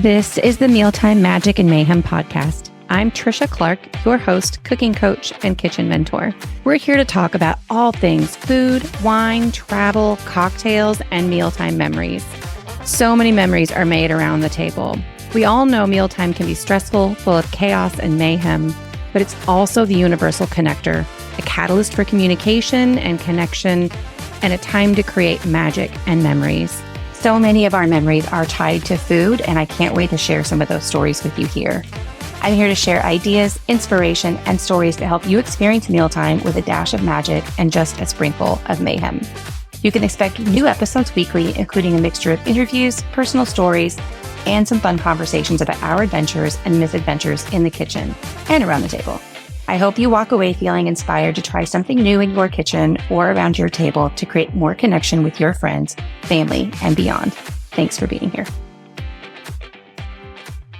This is the Mealtime Magic and Mayhem podcast. I'm Tricia Clark, your host, cooking coach, and kitchen mentor. We're here to talk about all things food, wine, travel, cocktails, and mealtime memories. So many memories are made around the table. We all know mealtime can be stressful, full of chaos and mayhem, but it's also the universal connector, a catalyst for communication and connection, and a time to create magic and memories. So many of our memories are tied to food, and I can't wait to share some of those stories with you here. I'm here to share ideas, inspiration, and stories to help you experience mealtime with a dash of magic and just a sprinkle of mayhem. You can expect new episodes weekly, including a mixture of interviews, personal stories, and some fun conversations about our adventures and misadventures in the kitchen and around the table. I hope you walk away feeling inspired to try something new in your kitchen or around your table to create more connection with your friends, family, and beyond. Thanks for being here.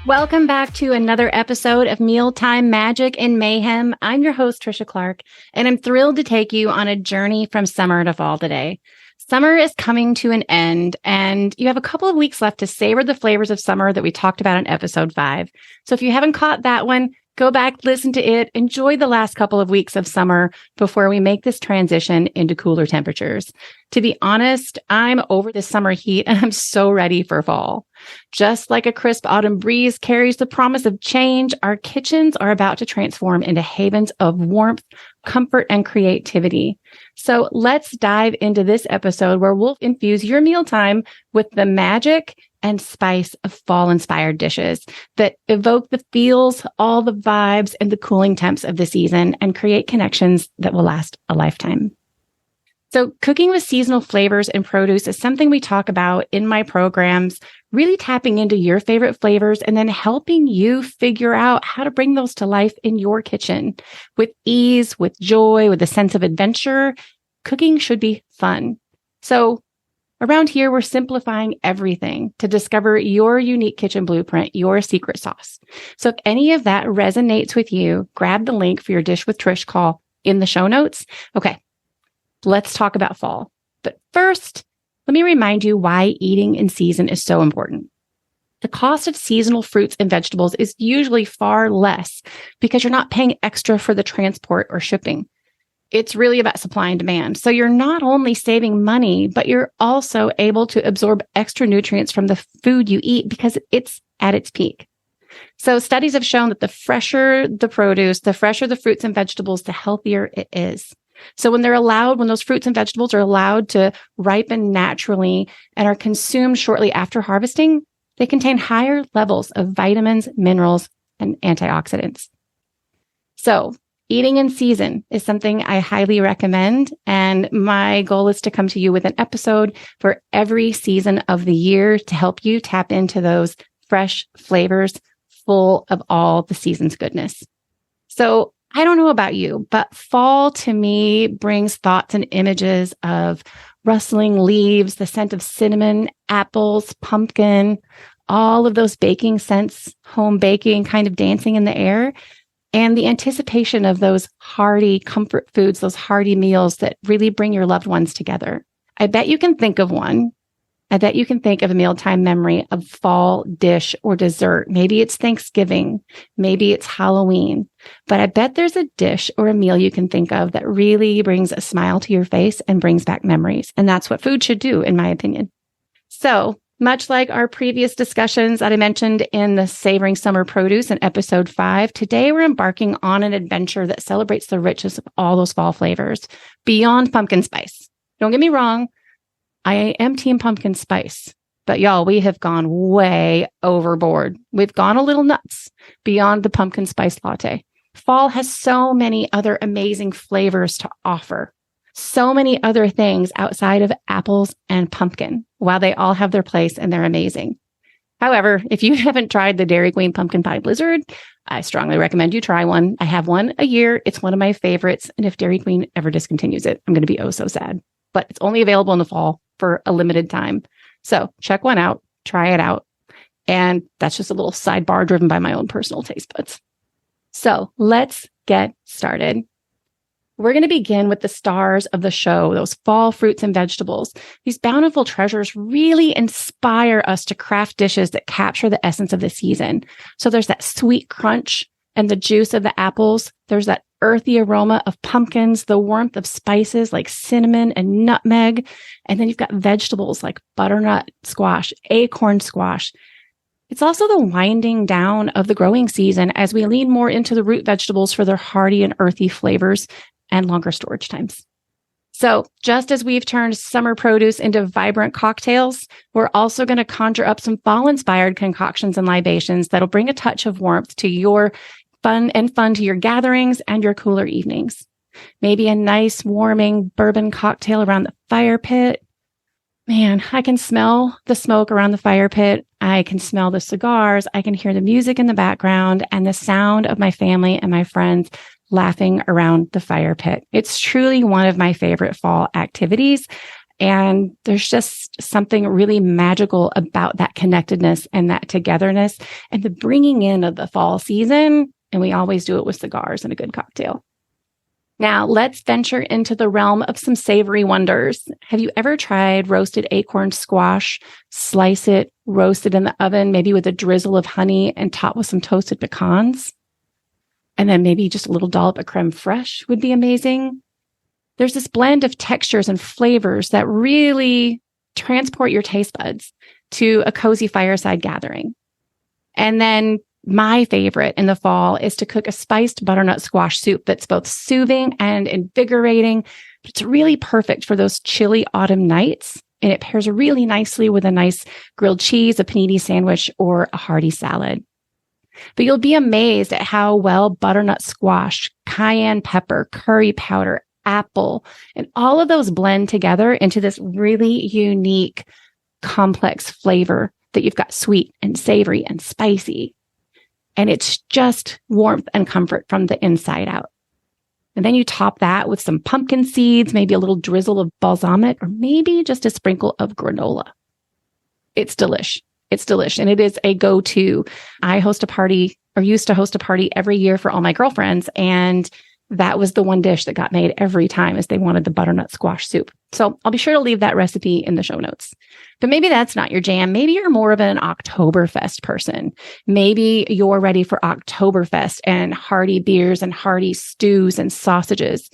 Welcome back to another episode of Mealtime Magic and Mayhem. I'm your host, Tricia Clark, and I'm thrilled to take you on a journey from summer to fall today. Summer is coming to an end, and you have a couple of weeks left to savor the flavors of summer that we talked about in episode 5. So if you haven't caught that one, go back, listen to it, enjoy the last couple of weeks of summer before we make this transition into cooler temperatures. To be honest, I'm over the summer heat and I'm so ready for fall. Just like a crisp autumn breeze carries the promise of change, our kitchens are about to transform into havens of warmth, comfort, and creativity. So let's dive into this episode where we'll infuse your mealtime with the magic and spice of fall-inspired dishes that evoke the feels, all the vibes, and the cooling temps of the season and create connections that will last a lifetime. So cooking with seasonal flavors and produce is something we talk about in my programs, really tapping into your favorite flavors and then helping you figure out how to bring those to life in your kitchen with ease, with joy, with a sense of adventure. Cooking should be fun. So around here, we're simplifying everything to discover your unique kitchen blueprint, your secret sauce. So if any of that resonates with you, grab the link for your Dish with Trish call in the show notes. Okay, let's talk about fall. But first, let me remind you why eating in season is so important. The cost of seasonal fruits and vegetables is usually far less because you're not paying extra for the transport or shipping. It's really about supply and demand. So you're not only saving money, but you're also able to absorb extra nutrients from the food you eat because it's at its peak. So studies have shown that the fresher the produce, the fresher the fruits and vegetables, the healthier it is. So when those fruits and vegetables are allowed to ripen naturally and are consumed shortly after harvesting, they contain higher levels of vitamins, minerals, and antioxidants. So eating in season is something I highly recommend, and my goal is to come to you with an episode for every season of the year to help you tap into those fresh flavors full of all the season's goodness. So I don't know about you, but fall to me brings thoughts and images of rustling leaves, the scent of cinnamon, apples, pumpkin, all of those baking scents, home baking kind of dancing in the air. And the anticipation of those hearty comfort foods, those hearty meals that really bring your loved ones together. I bet you can think of one. I bet you can think of a mealtime memory of fall dish or dessert. Maybe it's Thanksgiving. Maybe it's Halloween. But I bet there's a dish or a meal you can think of that really brings a smile to your face and brings back memories. And that's what food should do, in my opinion. So much like our previous discussions that I mentioned in the Savoring Summer Produce in episode 5, today we're embarking on an adventure that celebrates the richness of all those fall flavors beyond pumpkin spice. Don't get me wrong, I am team pumpkin spice, but y'all, we have gone way overboard. We've gone a little nuts beyond the pumpkin spice latte. Fall has so many other amazing flavors to offer. So many other things outside of apples and pumpkin, while they all have their place and they're amazing. However, if you haven't tried the Dairy Queen Pumpkin Pie Blizzard, I strongly recommend you try one. I have one a year. It's one of my favorites. And if Dairy Queen ever discontinues it, I'm going to be oh so sad. But it's only available in the fall for a limited time. So check one out, try it out. And that's just a little sidebar driven by my own personal taste buds. So let's get started. We're going to begin with the stars of the show, those fall fruits and vegetables. These bountiful treasures really inspire us to craft dishes that capture the essence of the season. So there's that sweet crunch and the juice of the apples. There's that earthy aroma of pumpkins, the warmth of spices like cinnamon and nutmeg. And then you've got vegetables like butternut squash, acorn squash. It's also the winding down of the growing season as we lean more into the root vegetables for their hearty and earthy flavors and longer storage times. So just as we've turned summer produce into vibrant cocktails, we're also going to conjure up some fall-inspired concoctions and libations that'll bring a touch of warmth to your fun to your gatherings and your cooler evenings. Maybe a nice, warming bourbon cocktail around the fire pit. Man, I can smell the smoke around the fire pit. I can smell the cigars. I can hear the music in the background and the sound of my family and my friends laughing around the fire pit. It's truly one of my favorite fall activities. And there's just something really magical about that connectedness and that togetherness and the bringing in of the fall season. And we always do it with cigars and a good cocktail. Now, let's venture into the realm of some savory wonders. Have you ever tried roasted acorn squash? Slice it, roast it in the oven, maybe with a drizzle of honey and topped with some toasted pecans. And then maybe just a little dollop of creme fraiche would be amazing. There's this blend of textures and flavors that really transport your taste buds to a cozy fireside gathering. And then my favorite in the fall is to cook a spiced butternut squash soup that's both soothing and invigorating. But it's really perfect for those chilly autumn nights. And it pairs really nicely with a nice grilled cheese, a panini sandwich, or a hearty salad. But you'll be amazed at how well butternut squash, cayenne pepper, curry powder, apple, and all of those blend together into this really unique, complex flavor that you've got sweet and savory and spicy. And it's just warmth and comfort from the inside out. And then you top that with some pumpkin seeds, maybe a little drizzle of balsamic, or maybe just a sprinkle of granola. It's delish. It's delish. And it is a go-to. I host a party or used to host a party every year for all my girlfriends. And that was the one dish that got made every time as they wanted the butternut squash soup. So I'll be sure to leave that recipe in the show notes. But maybe that's not your jam. Maybe you're more of an Oktoberfest person. Maybe you're ready for Oktoberfest and hearty beers and hearty stews and sausages.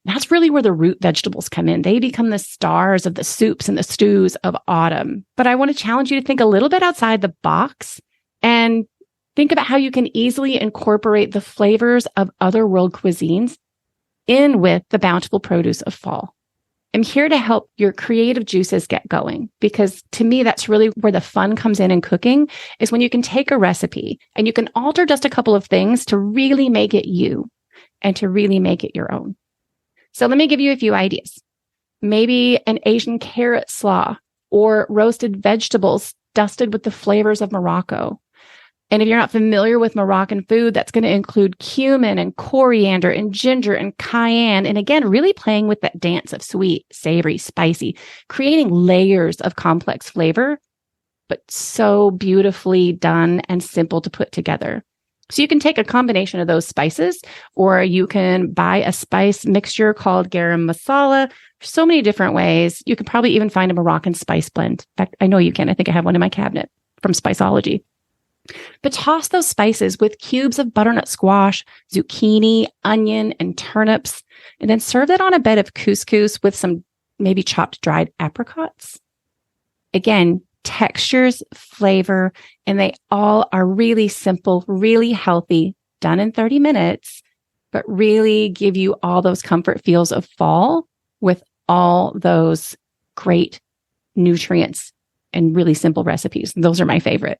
That's really where the root vegetables come in. They become the stars of the soups and the stews of autumn. But I want to challenge you to think a little bit outside the box and think about how you can easily incorporate the flavors of other world cuisines in with the bountiful produce of fall. I'm here to help your creative juices get going, because to me, that's really where the fun comes in cooking, is when you can take a recipe and you can alter just a couple of things to really make it you and to really make it your own. So let me give you a few ideas. Maybe an Asian carrot slaw or roasted vegetables dusted with the flavors of Morocco. And if you're not familiar with Moroccan food, that's going to include cumin and coriander and ginger and cayenne. And again, really playing with that dance of sweet, savory, spicy, creating layers of complex flavor, but so beautifully done and simple to put together. So you can take a combination of those spices, or you can buy a spice mixture called garam masala. So many different ways. You can probably even find a Moroccan spice blend. In fact, I know you can. I think I have one in my cabinet from Spiceology. But toss those spices with cubes of butternut squash, zucchini, onion, and turnips, and then serve that on a bed of couscous with some maybe chopped dried apricots. Again, textures, flavor, and they all are really simple, really healthy, done in 30 minutes, but really give you all those comfort feels of fall with all those great nutrients and really simple recipes. Those are my favorite.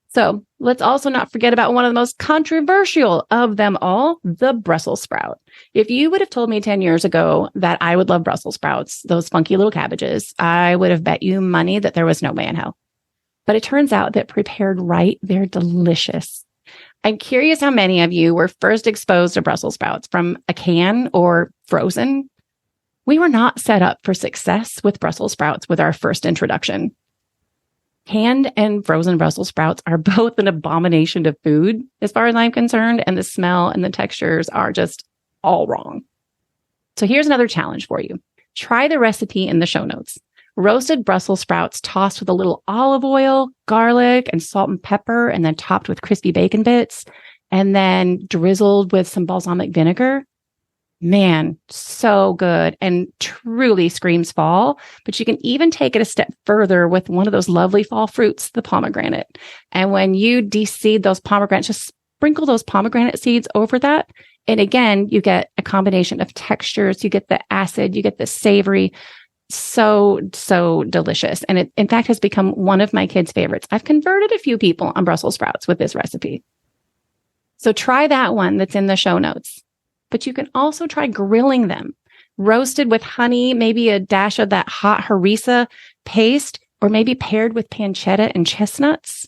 So let's also not forget about one of the most controversial of them all, the Brussels sprout. If you would have told me 10 years ago that I would love Brussels sprouts, those funky little cabbages, I would have bet you money that there was no way in hell. But it turns out that prepared right, they're delicious. I'm curious how many of you were first exposed to Brussels sprouts from a can or frozen. We were not set up for success with Brussels sprouts with our first introduction. Canned and frozen Brussels sprouts are both an abomination to food, as far as I'm concerned, and the smell and the textures are just all wrong. So here's another challenge for you. Try the recipe in the show notes. Roasted Brussels sprouts tossed with a little olive oil, garlic, and salt and pepper, and then topped with crispy bacon bits, and then drizzled with some balsamic vinegar. Man, so good and truly screams fall. But you can even take it a step further with one of those lovely fall fruits, the pomegranate. And when you de-seed those pomegranates, just sprinkle those pomegranate seeds over that. And again, you get a combination of textures. You get the acid, you get the savory. So delicious. And it, in fact, has become one of my kids' favorites. I've converted a few people on Brussels sprouts with this recipe. So try that one that's in the show notes. But you can also try grilling them, roasted with honey, maybe a dash of that hot harissa paste, or maybe paired with pancetta and chestnuts.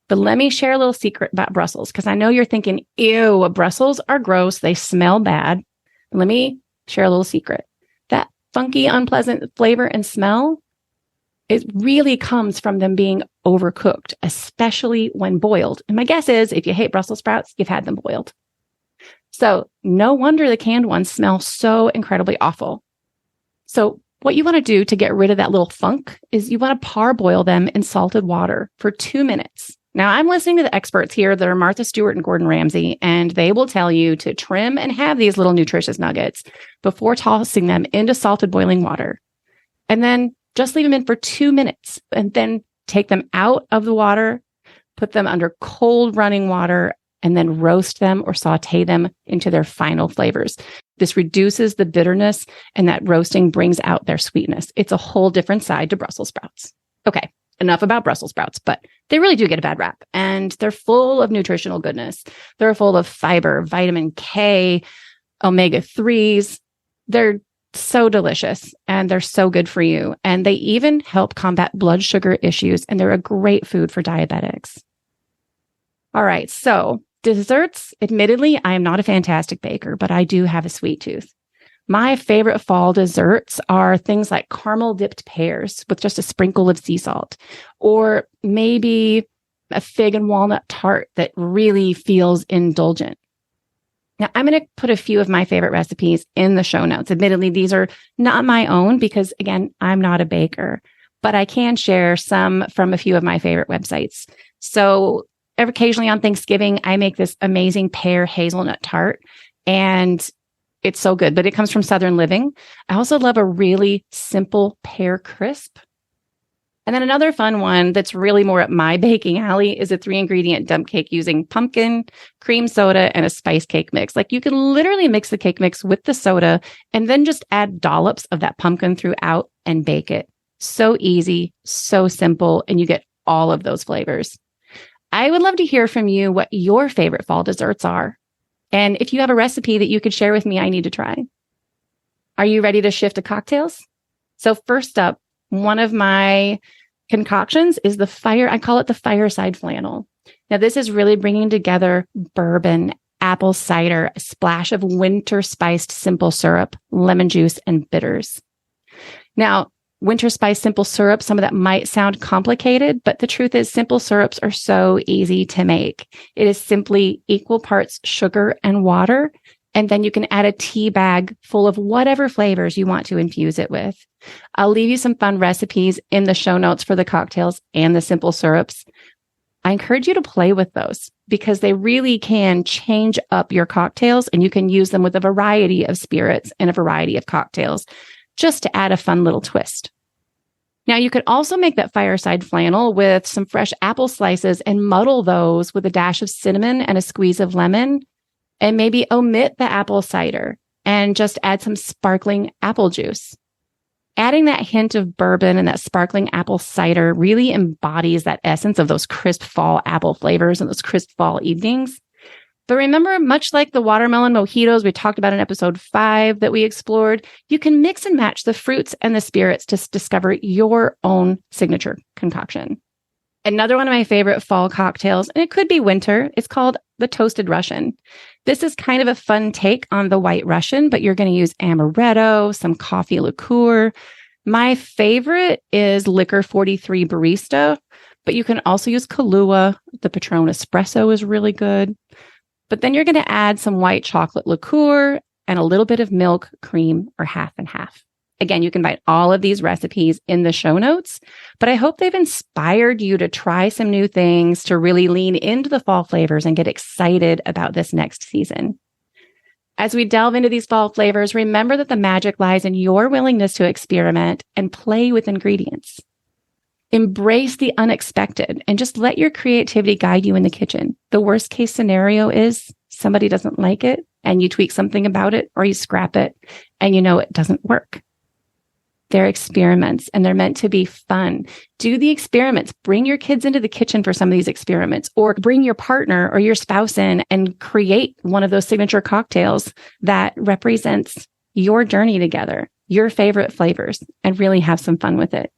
But let me share a little secret about Brussels, because I know you're thinking, ew, Brussels are gross. They smell bad. Let me share a little secret. That funky, unpleasant flavor and smell, it really comes from them being overcooked, especially when boiled. And my guess is if you hate Brussels sprouts, you've had them boiled. So no wonder the canned ones smell so incredibly awful. So what you want to do to get rid of that little funk is you want to parboil them in salted water for 2 minutes. Now, I'm listening to the experts here that are Martha Stewart and Gordon Ramsay, and they will tell you to trim and have these little nutritious nuggets before tossing them into salted boiling water. And then just leave them in for 2 minutes and then take them out of the water, put them under cold running water, and then roast them or saute them into their final flavors. This reduces the bitterness, and that roasting brings out their sweetness. It's a whole different side to Brussels sprouts. Okay, enough about Brussels sprouts, but they really do get a bad rap, and they're full of nutritional goodness. They're full of fiber, vitamin K, omega-3s. They're so delicious, and they're so good for you. And they even help combat blood sugar issues, and they're a great food for diabetics. All right, so desserts, admittedly, I am not a fantastic baker, but I do have a sweet tooth. My favorite fall desserts are things like caramel dipped pears with just a sprinkle of sea salt, or maybe a fig and walnut tart that really feels indulgent. Now, I'm going to put a few of my favorite recipes in the show notes. Admittedly, these are not my own because, again, I'm not a baker, but I can share some from a few of my favorite websites. So occasionally on Thanksgiving, I make this amazing pear hazelnut tart, and it's so good, but it comes from Southern Living. I also love a really simple pear crisp. And then another fun one that's really more up my baking alley is a 3-ingredient dump cake using pumpkin, cream soda, and a spice cake mix. Like, you can literally mix the cake mix with the soda and then just add dollops of that pumpkin throughout and bake it. So easy, so simple, and you get all of those flavors. I would love to hear from you what your favorite fall desserts are. And if you have a recipe that you could share with me, I need to try. Are you ready to shift to cocktails? So first up, one of my concoctions is I call it the fireside flannel. Now, this is really bringing together bourbon, apple cider, a splash of winter spiced simple syrup, lemon juice, and bitters. Now, winter spice simple syrup, some of that might sound complicated, but the truth is simple syrups are so easy to make. It is simply equal parts sugar and water, and then you can add a tea bag full of whatever flavors you want to infuse it with. I'll leave you some fun recipes in the show notes for the cocktails and the simple syrups. I encourage you to play with those because they really can change up your cocktails, and you can use them with a variety of spirits and a variety of cocktails just to add a fun little twist. Now, you could also make that fireside flannel with some fresh apple slices and muddle those with a dash of cinnamon and a squeeze of lemon, and maybe omit the apple cider and just add some sparkling apple juice. Adding that hint of bourbon and that sparkling apple cider really embodies that essence of those crisp fall apple flavors and those crisp fall evenings. But remember, much like the watermelon mojitos we talked about in episode 5 that we explored, you can mix and match the fruits and the spirits to discover your own signature concoction. Another one of my favorite fall cocktails, and it could be winter, is called the Toasted Russian. This is kind of a fun take on the White Russian, but you're going to use amaretto, some coffee liqueur. My favorite is Liquor 43 Barista, but you can also use Kahlua. The Patron Espresso is really good. But then you're going to add some white chocolate liqueur and a little bit of milk, cream, or half and half. Again, you can find all of these recipes in the show notes, but I hope they've inspired you to try some new things, to really lean into the fall flavors and get excited about this next season. As we delve into these fall flavors, remember that the magic lies in your willingness to experiment and play with ingredients. Embrace the unexpected and just let your creativity guide you in the kitchen. The worst case scenario is somebody doesn't like it and you tweak something about it or you scrap it and you know it doesn't work. They're experiments and they're meant to be fun. Do the experiments. Bring your kids into the kitchen for some of these experiments, or bring your partner or your spouse in and create one of those signature cocktails that represents your journey together, your favorite flavors, and really have some fun with it.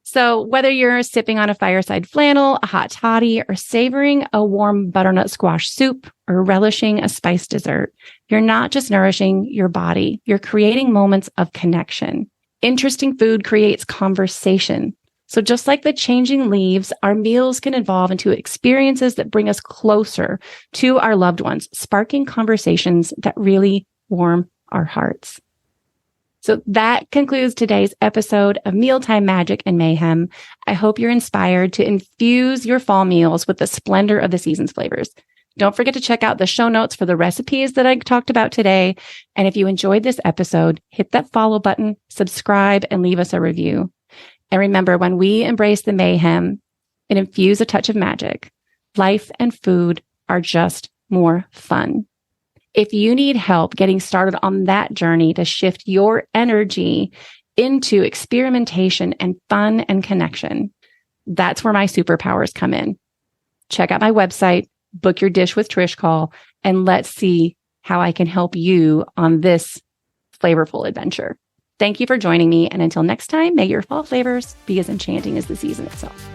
So whether you're sipping on a fireside flannel, a hot toddy, or savoring a warm butternut squash soup, or relishing a spiced dessert, you're not just nourishing your body, you're creating moments of connection. Interesting food creates conversation. So just like the changing leaves, our meals can evolve into experiences that bring us closer to our loved ones, sparking conversations that really warm our hearts. So that concludes today's episode of Mealtime Magic and Mayhem. I hope you're inspired to infuse your fall meals with the splendor of the season's flavors. Don't forget to check out the show notes for the recipes that I talked about today. And if you enjoyed this episode, hit that follow button, subscribe, and leave us a review. And remember, when we embrace the mayhem and infuse a touch of magic, life and food are just more fun. If you need help getting started on that journey to shift your energy into experimentation and fun and connection, that's where my superpowers come in. Check out my website, book your dish with Trish call, and let's see how I can help you on this flavorful adventure. Thank you for joining me. And until next time, may your fall flavors be as enchanting as the season itself.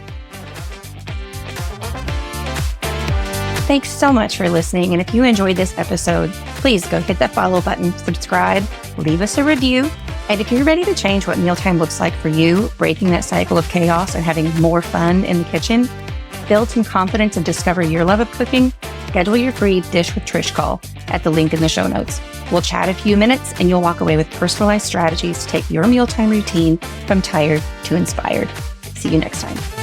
Thanks so much for listening. And if you enjoyed this episode, please go hit that follow button, subscribe, leave us a review. And if you're ready to change what mealtime looks like for you, breaking that cycle of chaos and having more fun in the kitchen, build some confidence and discover your love of cooking, schedule your free Dish with Trish call at the link in the show notes. We'll chat a few minutes and you'll walk away with personalized strategies to take your mealtime routine from tired to inspired. See you next time.